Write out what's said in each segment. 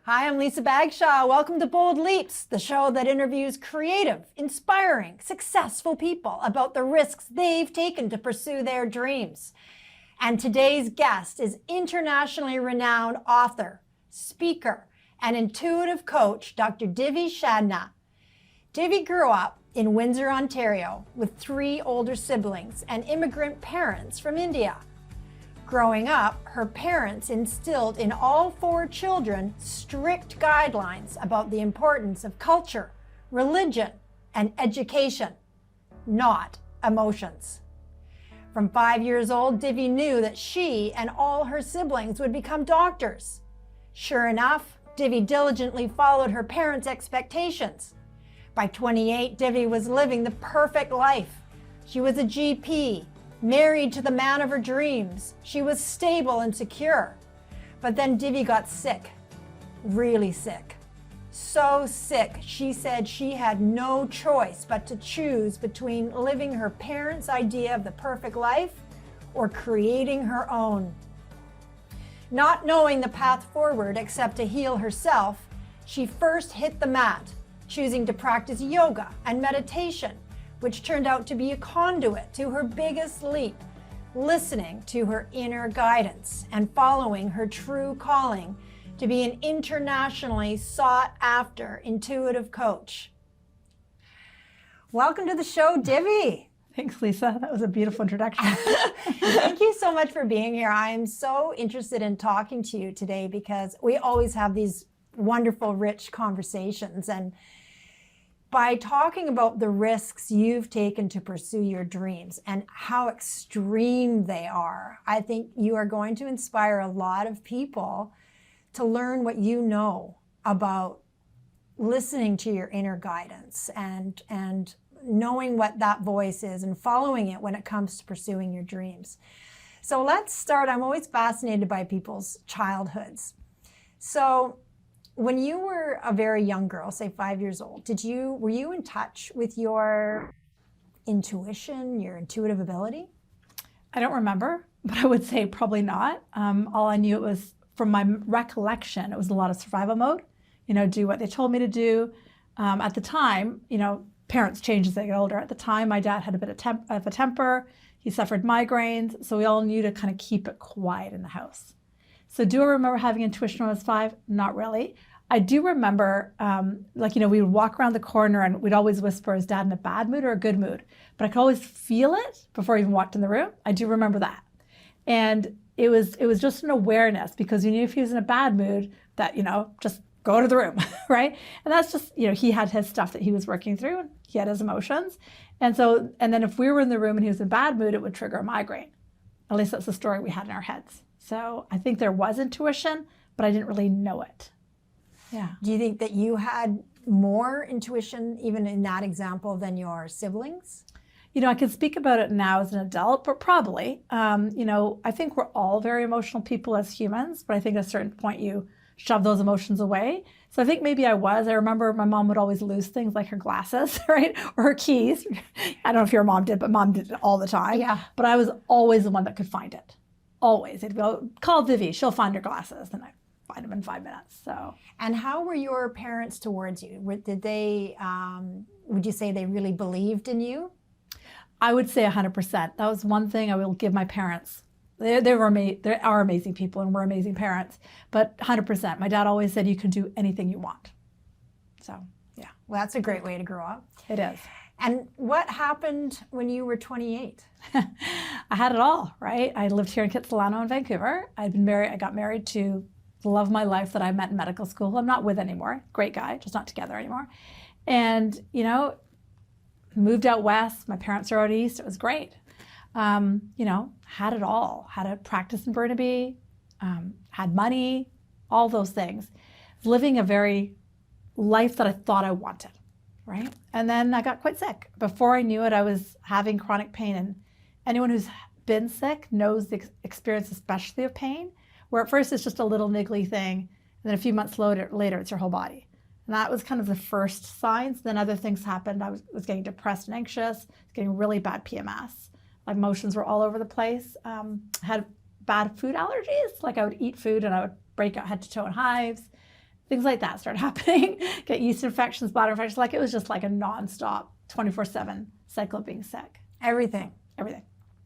Hi, I'm Lisa Bagshaw. Welcome to Bold Leaps, the show that interviews creative, inspiring, successful people about the risks they've taken to pursue their dreams. And today's guest is internationally renowned author, speaker, and intuitive coach, Dr. Divi Chandna. Divi grew up in Windsor, Ontario, with 3 older siblings and immigrant parents from India. Growing up, her parents instilled in all 4 children strict guidelines about the importance of culture, religion, and education, not emotions. From 5 years old, Divi knew that she and all her siblings would become doctors. Sure enough, Divi diligently followed her parents' expectations. By 28, Divi was living the perfect life. She was a GP, married to the man of her dreams. She was stable and secure. But then Divi got sick, really sick. So sick, she said she had no choice but to choose between living her parents' idea of the perfect life or creating her own. Not knowing the path forward except to heal herself, she first hit the mat, choosing to practice yoga and meditation, which turned out to be a conduit to her biggest leap, listening to her inner guidance and following her true calling to be an internationally sought-after intuitive coach. Welcome to the show, Divi. Thanks, Lisa. That was a beautiful introduction. Thank you so much for being here. I am so interested in talking to you today because we always have these wonderful, rich conversations. And by talking about the risks you've taken to pursue your dreams and how extreme they are, I think you are going to inspire a lot of people to learn what you know about listening to your inner guidance and knowing what that voice is and following it when it comes to pursuing your dreams. So let's start. I'm always fascinated by people's childhoods. So when you were a very young girl, say 5 years old, were you in touch with your intuition, your intuitive ability? I don't remember, but I would say probably not. All I knew, it was from my recollection, it was a lot of survival mode. Do what they told me to do. At the time, parents change as they get older. At the time, my dad had a bit of a temper. He suffered migraines, so we all knew to kind of keep it quiet in the house. So do I remember having intuition when I was 5? Not really. I do remember, we would walk around the corner and we'd always whisper, is Dad in a bad mood or a good mood? But I could always feel it before I even walked in the room. I do remember that. And it was just an awareness, because you knew if he was in a bad mood that, just go to the room, right? And that's just, he had his stuff that he was working through and he had his emotions. And then if we were in the room and he was in a bad mood, it would trigger a migraine. At least that's the story we had in our heads. So I think there was intuition, but I didn't really know it. Yeah. Do you think that you had more intuition even in that example than your siblings? I can speak about it now as an adult, but probably. I think we're all very emotional people as humans, but I think at a certain point you shove those emotions away. So I think maybe I was. I remember my mom would always lose things like her glasses, right? Or her keys. I don't know if your mom did, but Mom did it all the time. Yeah. But I was always the one that could find it. Always. It'd go, call Divi, she'll find her glasses. And I'd find them in 5 minutes. So. And how were your parents towards you? Did they, would you say they really believed in you? I would say 100%. That was one thing I will give my parents. They are amazing people and we're amazing parents, but 100%. My dad always said you can do anything you want. So, yeah. Well, that's a great way to grow up. It is. And what happened when you were 28? I had it all, right? I lived here in Kitsilano in Vancouver. I got married to the love of my life that I met in medical school, who I'm not with anymore. Great guy, just not together anymore. And, moved out west. My parents are out east. It was great. Had it all. Had a practice in Burnaby, had money, all those things. Living a very life that I thought I wanted, right? And then I got quite sick. Before I knew it, I was having chronic pain. And anyone who's been sick knows the experience, especially of pain, where at first it's just a little niggly thing, and then a few months later it's your whole body. And that was kind of the first signs. Then other things happened. I was getting depressed and anxious, getting really bad PMS. My emotions were all over the place. Had bad food allergies. Like I would eat food and I would break out head to toe in hives. things like that started happening. Get yeast infections, bladder infections. Like it was just like a nonstop 24/7 cycle of being sick. Everything. Everything.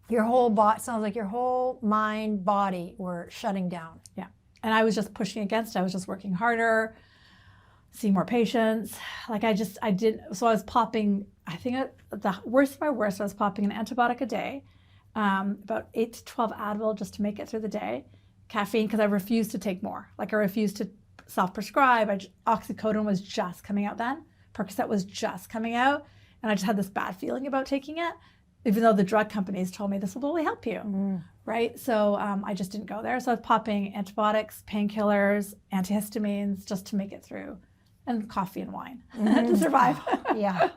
Your whole body, sounds like your whole mind, body were shutting down. Yeah. And I was just pushing against it. I was just working harder, seeing more patients. Like so I was popping, I think the worst of my worst, I was popping an antibiotic a day, about 8 to 12 Advil just to make it through the day. Caffeine, because I refused to take more. Like I refused to self-prescribe. Oxycodone was just coming out then. Percocet was just coming out. And I just had this bad feeling about taking it, even though the drug companies told me this will only help you, right? So I just didn't go there. So I was popping antibiotics, painkillers, antihistamines just to make it through, and coffee and wine to survive. Yeah.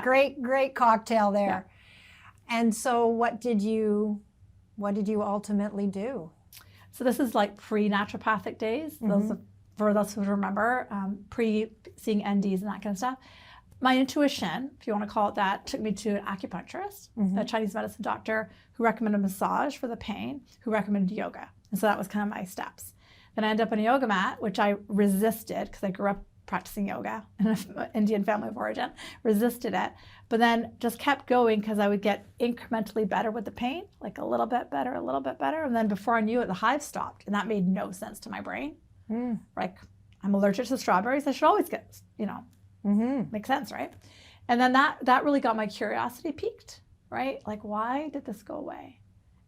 Great cocktail there. Yeah. And so what did you ultimately do? So this is like pre-naturopathic days. For those who remember, pre-seeing NDs and that kind of stuff. My intuition, if you want to call it that, took me to an acupuncturist, a Chinese medicine doctor who recommended massage for the pain, who recommended yoga. And so that was kind of my steps. Then I ended up on a yoga mat, which I resisted because I grew up practicing yoga in an Indian family of origin, resisted it, but then just kept going because I would get incrementally better with the pain, like a little bit better. And then before I knew it, the hives stopped. And that made no sense to my brain. Like, I'm allergic to strawberries. I should always get, makes sense, right? And then that really got my curiosity piqued, right? Like, why did this go away?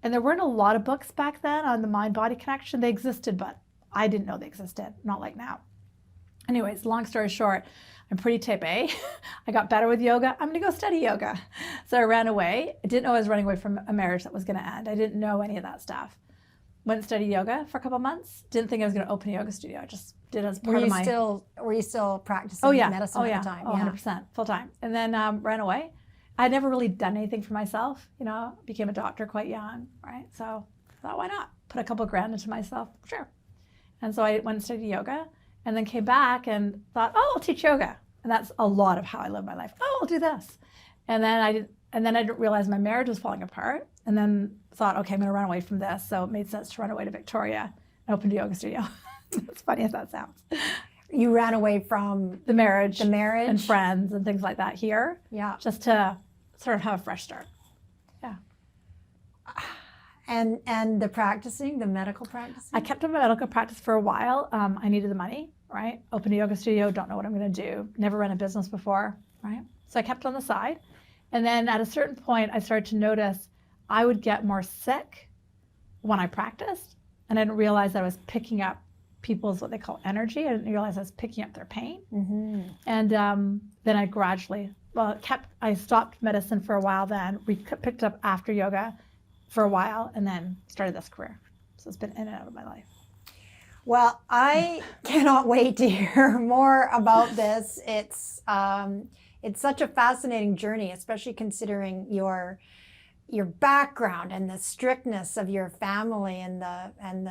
And there weren't a lot of books back then on the mind-body connection. They existed, but I didn't know they existed, not like now. Anyways, long story short, I'm pretty type A. I got better with yoga. I'm going to go study yoga. So I ran away. I didn't know I was running away from a marriage that was going to end. I didn't know any of that stuff. Went and studied yoga for a couple of months. Didn't think I was going to open a yoga studio. I just did it as part of my... Were you still practicing medicine at the time? Oh, 100%, full time. And then ran away. I had never really done anything for myself, became a doctor quite young, right? So I thought, why not? Put a couple grand into myself, sure. And so I went and studied yoga and then came back and thought, I'll teach yoga. And that's a lot of how I live my life. I'll do this. And then I didn't realize my marriage was falling apart. And then thought, okay, I'm going to run away from this. So it made sense to run away to Victoria and open a yoga studio. As funny as that sounds. You ran away from the marriage and friends and things like that here. Yeah. Just to sort of have a fresh start. Yeah. And the medical practicing? I kept up my medical practice for a while. I needed the money, right? Opened a yoga studio, don't know what I'm going to do. Never run a business before, right? So I kept it on the side. And then at a certain point, I started to notice I would get more sick when I practiced. And I didn't realize that I was picking up people's what they call energy. I didn't realize I was picking up their pain. And then I gradually, I stopped medicine for a while then. We picked up after yoga for a while and then started this career. So it's been in and out of my life. Well, I cannot wait to hear more about this. It's such a fascinating journey, especially considering your background and the strictness of your family and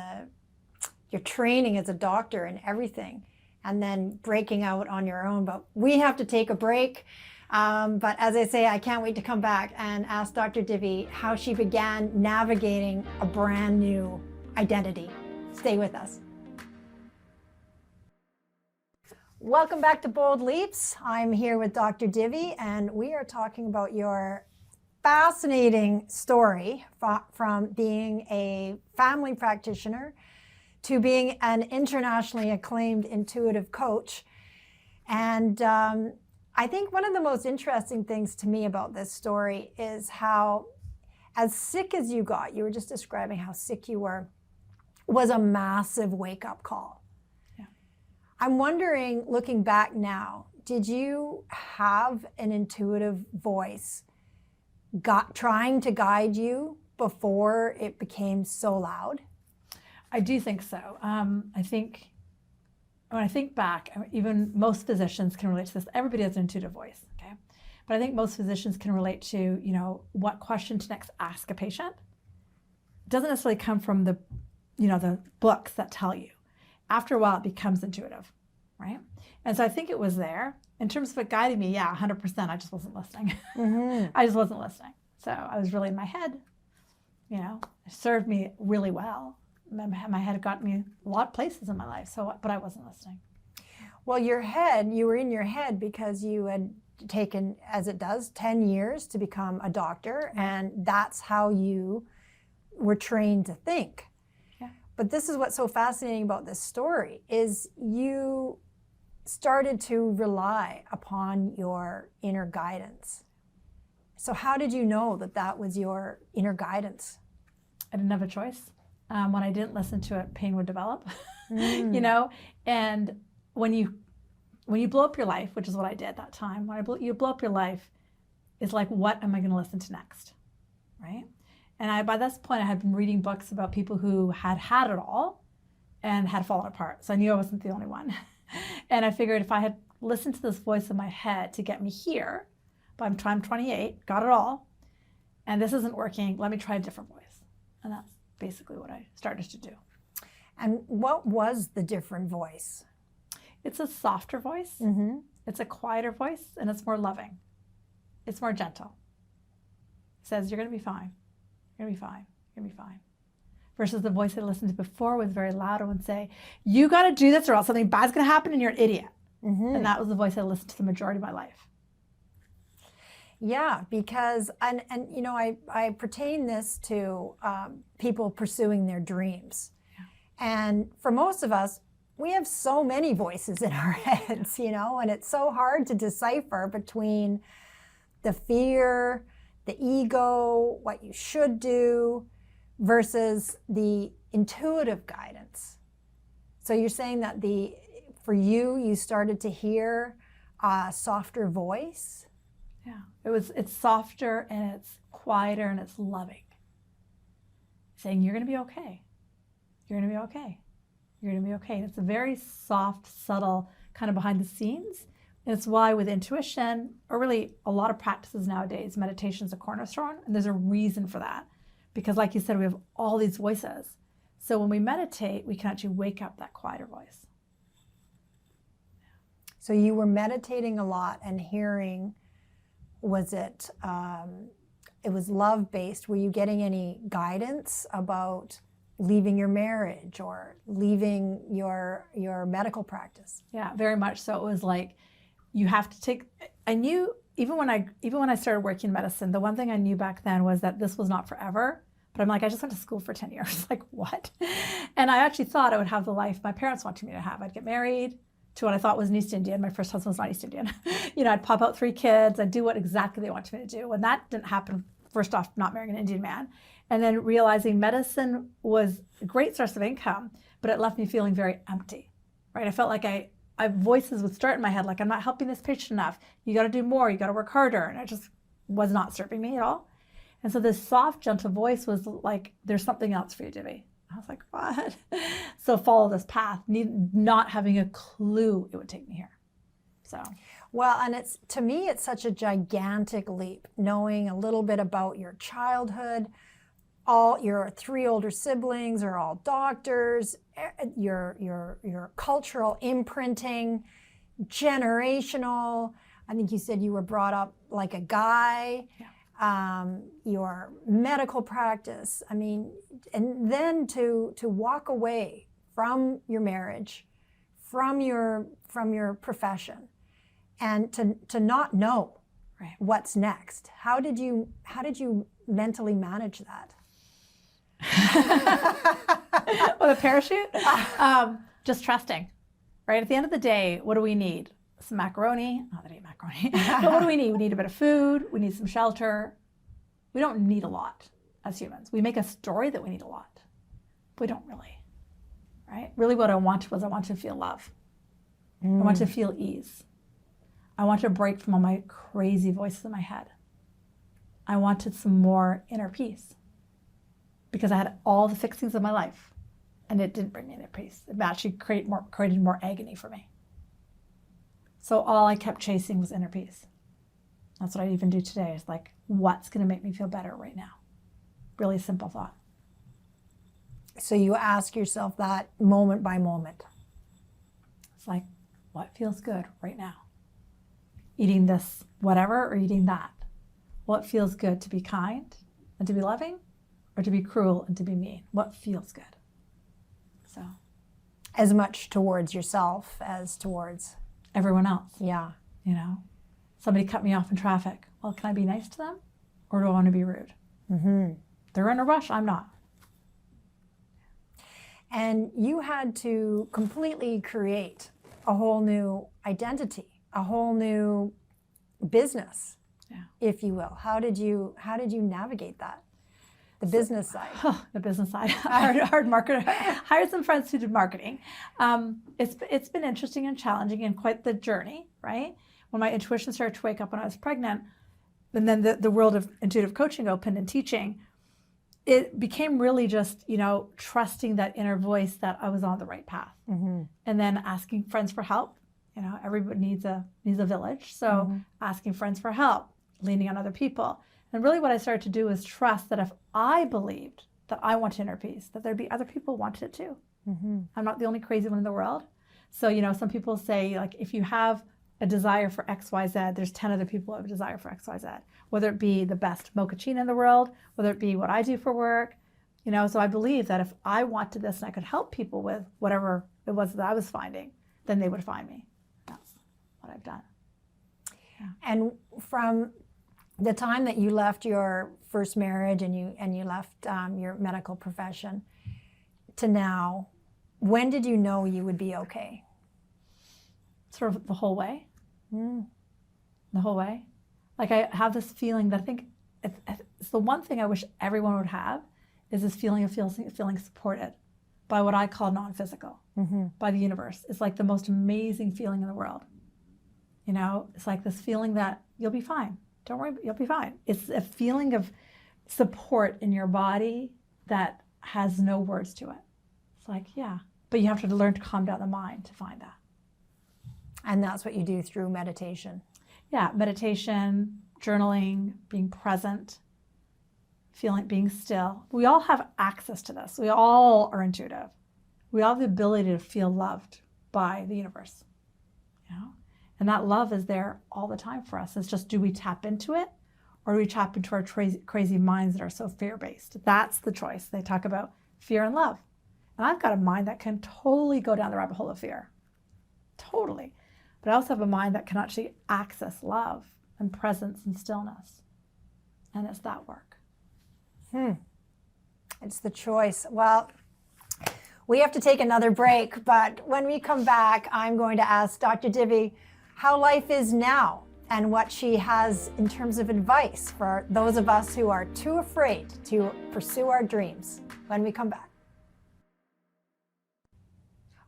your training as a doctor and everything, and then breaking out on your own. But we have to take a break. But as I say, I can't wait to come back and ask Dr. Divi how she began navigating a brand new identity. Stay with us. Welcome back to Bold Leaps. I'm here with Dr. Divi, and we are talking about your fascinating story from being a family practitioner to being an internationally acclaimed intuitive coach. And I think one of the most interesting things to me about this story is how, as sick as you got, you were just describing how sick you were, was a massive wake-up call. Yeah. I'm wondering, looking back now, did you have an intuitive voice trying to guide you before it became so loud? I do think so. I think when I think back, even most physicians can relate to this. Everybody has an intuitive voice, okay? But I think most physicians can relate to, what question to next ask a patient. It doesn't necessarily come from the books that tell you. After a while, it becomes intuitive, right? And so I think it was there. In terms of it guiding me, 100%, I just wasn't listening. I just wasn't listening. So I was really in my head, it served me really well. My head had gotten me a lot of places in my life, but I wasn't listening. Well, you were in your head because you had taken, as it does, 10 years to become a doctor, and that's how you were trained to think. Yeah. But this is what's so fascinating about this story, is you started to rely upon your inner guidance. So how did you know that that was your inner guidance? I didn't have a choice. When I didn't listen to it, pain would develop, you know? And when you blow up your life, which is what I did at that time, you blow up your life, it's like, what am I going to listen to next, right? And by this point, I had been reading books about people who had had it all and had fallen apart. So I knew I wasn't the only one. And I figured if I had listened to this voice in my head to get me here, by the time I'm 28, got it all, and this isn't working, let me try a different voice. And that's basically what I started to do. And what was the different voice? It's a softer voice. Mm-hmm. It's a quieter voice, and it's more loving. It's more gentle. It says, you're going to be fine. You're going to be fine. You're going to be fine. Versus the voice I listened to before was very loud and would say, you got to do this or else something bad's going to happen and you're an idiot. Mm-hmm. And that was the voice I listened to the majority of my life. Yeah, because, and you know, I pertain this to people pursuing their dreams. Yeah. And for most of us, we have so many voices in our heads, you know, and it's so hard to decipher between the fear, the ego, what you should do, versus the intuitive guidance. So you're saying that for you started to hear a softer voice? Yeah, it's softer and it's quieter and it's loving. Saying, you're going to be okay. You're going to be okay. You're going to be okay. And it's a very soft, subtle, kind of behind the scenes. And it's why with intuition, or really a lot of practices nowadays, meditation is a cornerstone. And there's a reason for that. Because like you said, we have all these voices. So when we meditate, we can actually wake up that quieter voice. So you were meditating a lot and hearing, was it was love-based? Were you getting any guidance about leaving your marriage or leaving your medical practice? Yeah, very much so. It was like, you have to take, I knew, even when I started working in medicine, the one thing I knew back then was that this was not forever. But I'm like, I just went to school for 10 years. Like, what? And I actually thought I would have the life my parents wanted me to have. I'd get married to what I thought was an East Indian. My first husband was not East Indian. You know, I'd pop out 3 kids. I'd do what exactly they wanted me to do. When that didn't happen, first off, not marrying an Indian man. And then realizing medicine was a great source of income, but it left me feeling very empty, right? I felt like I voices would start in my head, like, I'm not helping this patient enough. You got to do more. You got to work harder. And it just was not serving me at all. And so this soft, gentle voice was like, there's something else for you, Divi. I was like, what? So follow this path, not having a clue it would take me here. So, well, and to me, it's such a gigantic leap, knowing a little bit about your childhood. All your 3 older siblings are all doctors, your cultural imprinting, generational. I think you said you were brought up like a guy. Yeah. Your medical practice. I mean, and then to walk away from your marriage, from your profession, and to not know right. what's next. How did you mentally manage that? With a parachute? Just trusting, right? At the end of the day, what do we need? Some macaroni. Not that I eat macaroni. But what do we need? We need a bit of food. We need some shelter. We don't need a lot as humans. We make a story that we need a lot. But we don't really, right? Really what I wanted was I wanted to feel love. I wanted to feel ease. I wanted to break from all my crazy voices in my head. I wanted some more inner peace because I had all the fixings of my life and it didn't bring me inner peace. It actually created more agony for me. So all I kept chasing was inner peace. That's what I even do today. It's like, what's going to make me feel better right now? Really simple thought. So you ask yourself that moment by moment. It's like, what feels good right now? Eating this whatever or eating that? What feels good? To be kind and to be loving, or to be cruel and to be mean? What feels good? So. as much towards yourself as towards everyone else. Yeah. You know, somebody cut me off in traffic. Well, can I be nice to them, or do I want to be rude? Mm-hmm. They're in a rush. I'm not. And you had to completely create a whole new identity, a whole new business, if you will. How did you navigate that? The business side. The business side. hard marketer. Hired some friends who did marketing. It's been interesting and challenging and quite the journey, right? When my intuition started to wake up when I was pregnant, and then the world of intuitive coaching opened and teaching, it became really just, trusting that inner voice that I was on the right path. Mm-hmm. And then asking friends for help. Everybody needs a village. So mm-hmm. asking friends for help, leaning on other people. And really what I started to do is trust that if I believed that I wanted inner peace, that there'd be other people who wanted it too. Mm-hmm. I'm not the only crazy one in the world. So, some people say, like, if you have a desire for X, Y, Z, there's 10 other people who have a desire for X, Y, Z. Whether it be the best mochaccino in the world, whether it be what I do for work. So I believe that if I wanted this and I could help people with whatever it was that I was finding, then they would find me. That's what I've done. Yeah. And from the time that you left your first marriage and you left your medical profession to now, when did you know you would be okay? Sort of the whole way. The whole way. Like, I have this feeling that I think it's the one thing I wish everyone would have, is this feeling of feeling supported by what I call non-physical, mm-hmm. by the universe. It's like the most amazing feeling in the world. It's like this feeling that you'll be fine. Don't worry, you'll be fine. It's a feeling of support in your body that has no words to it. It's like, yeah, but you have to learn to calm down the mind to find that. And that's what you do through meditation. Yeah, meditation, journaling, being present, being still. We all have access to this. We all are intuitive. We all have the ability to feel loved by the universe. And that love is there all the time for us. It's just, do we tap into it, or do we tap into our crazy minds that are so fear-based? That's the choice. They talk about fear and love. And I've got a mind that can totally go down the rabbit hole of fear. Totally. But I also have a mind that can actually access love and presence and stillness. And it's that work. It's the choice. Well, we have to take another break, but when we come back, I'm going to ask Dr. Divi how life is now and what she has in terms of advice for those of us who are too afraid to pursue our dreams when we come back.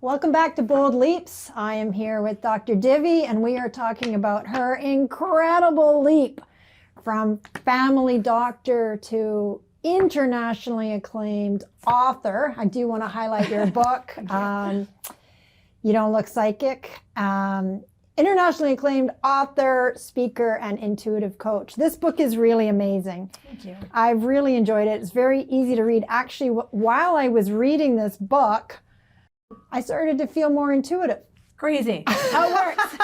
Welcome back to Bold Leaps. I am here with Dr. Divi, and we are talking about her incredible leap from family doctor to internationally acclaimed author. I do want to highlight your book, You Don't Look Psychic. Internationally acclaimed author, speaker, and intuitive coach. This book is really amazing. Thank you. I've really enjoyed it. It's very easy to read. Actually, while I was reading this book, I started to feel more intuitive. Crazy. How it works.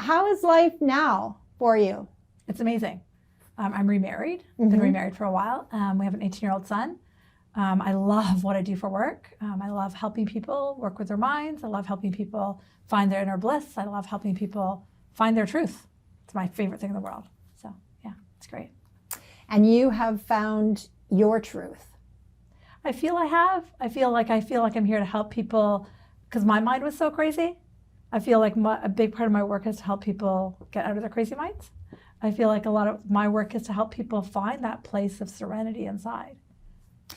How is life now for you? It's amazing. I'm remarried. Mm-hmm. Been remarried for a while. We have an 18-year-old son. I love what I do for work. I love helping people work with their minds. I love helping people find their inner bliss. I love helping people find their truth. It's my favorite thing in the world. So yeah, it's great. And you have found your truth. I feel I have. I feel like I'm here to help people because my mind was so crazy. I feel like a big part of my work is to help people get out of their crazy minds. I feel like a lot of my work is to help people find that place of serenity inside.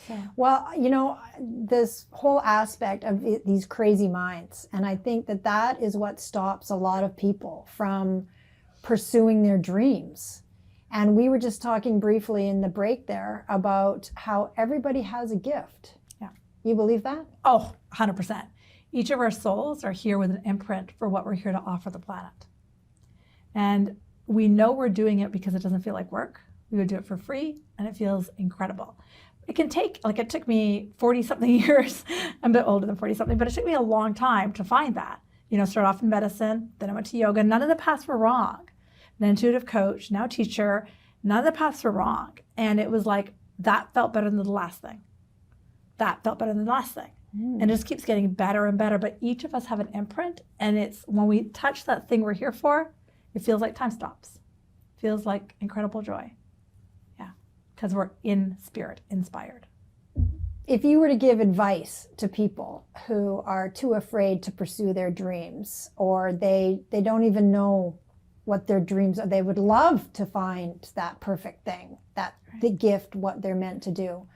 So. Well, this whole aspect of these crazy minds, and I think that is what stops a lot of people from pursuing their dreams. And we were just talking briefly in the break there about how everybody has a gift. Yeah. You believe that? Oh, 100%. Each of our souls are here with an imprint for what we're here to offer the planet. And we know we're doing it because it doesn't feel like work. We would do it for free, and it feels incredible. It can take, it took me 40-something years. I'm a bit older than 40-something, but it took me a long time to find that. Start off in medicine, then I went to yoga. None of the paths were wrong. An intuitive coach, now teacher, none of the paths were wrong. And it was like, that felt better than the last thing. That felt better than the last thing. And it just keeps getting better and better. But each of us have an imprint, and it's when we touch that thing we're here for, it feels like time stops. It feels like incredible joy. Yeah, because we're in spirit, inspired. If you were to give advice to people who are too afraid to pursue their dreams, or they don't even know what their dreams are, they would love to find that perfect thing, that the gift, what they're meant to do.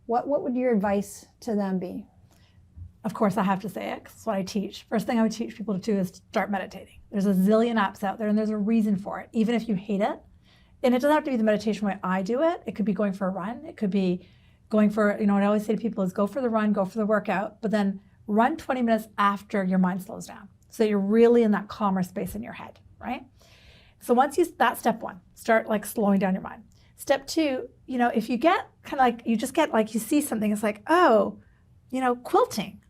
What would your advice to them be? Of course, I have to say it, 'cause it's what I teach. First thing I would teach people to do is start meditating. There's a zillion apps out there, and there's a reason for it, even if you hate it. And it doesn't have to be the meditation way I do it. It could be going for a run. It could be going for, what I always say to people is go for the run, go for the workout, but then run 20 minutes after your mind slows down. So you're really in that calmer space in your head, right? So once that's step one, start like slowing down your mind. Step two, if you get kind of like, you just get like, you see something, it's like, oh, quilting.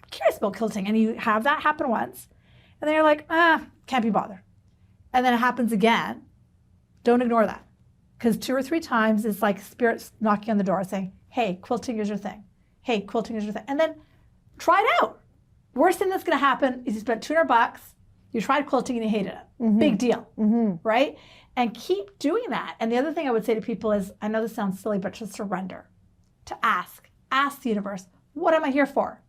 I'm curious about quilting. And you have that happen once, and then you're like, can't be bothered. And then it happens again. Don't ignore that. Because 2 or 3 times it's like spirits knocking on the door saying, hey, quilting is your thing. Hey, quilting is your thing. And then try it out. Worst thing that's going to happen is you spent $200, you tried quilting and you hated it. Big deal, right? And keep doing that. And the other thing I would say to people is, I know this sounds silly, but just surrender. To ask the universe, what am I here for?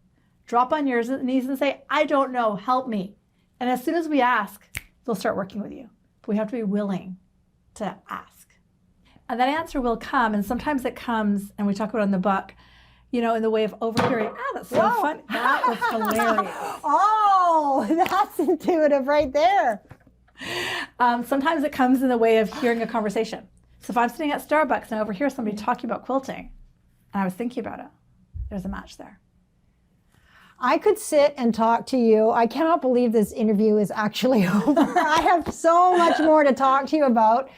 Drop on your knees and say, I don't know, help me. And as soon as we ask, they'll start working with you. But we have to be willing to ask. And that answer will come, and sometimes it comes, and we talk about it in the book, in the way of overhearing. That's so fun. That was hilarious. Oh, that's intuitive right there. Sometimes it comes in the way of hearing a conversation. So if I'm sitting at Starbucks and I overhear somebody talking about quilting, and I was thinking about it, there's a match there. I could sit and talk to you. I cannot believe this interview is actually over. I have so much more to talk to you about.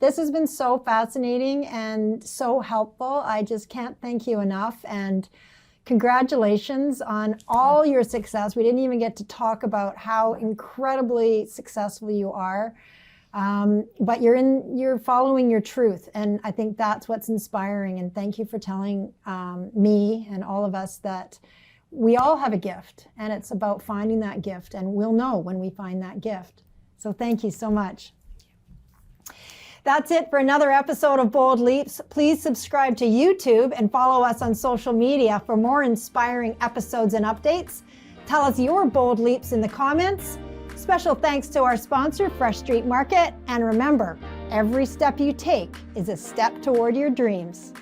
This has been so fascinating and so helpful. I just can't thank you enough. And congratulations on all your success. We didn't even get to talk about how incredibly successful you are. But you're following your truth. And I think that's what's inspiring. And thank you for telling me and all of us that we all have a gift, and it's about finding that gift, and we'll know when we find that gift. So thank you so much. That's it for another episode of Bold Leaps. Please subscribe to YouTube and follow us on social media for more inspiring episodes and updates. Tell us your bold leaps in the comments. Special thanks to our sponsor, Fresh Street Market. And remember, every step you take is a step toward your dreams.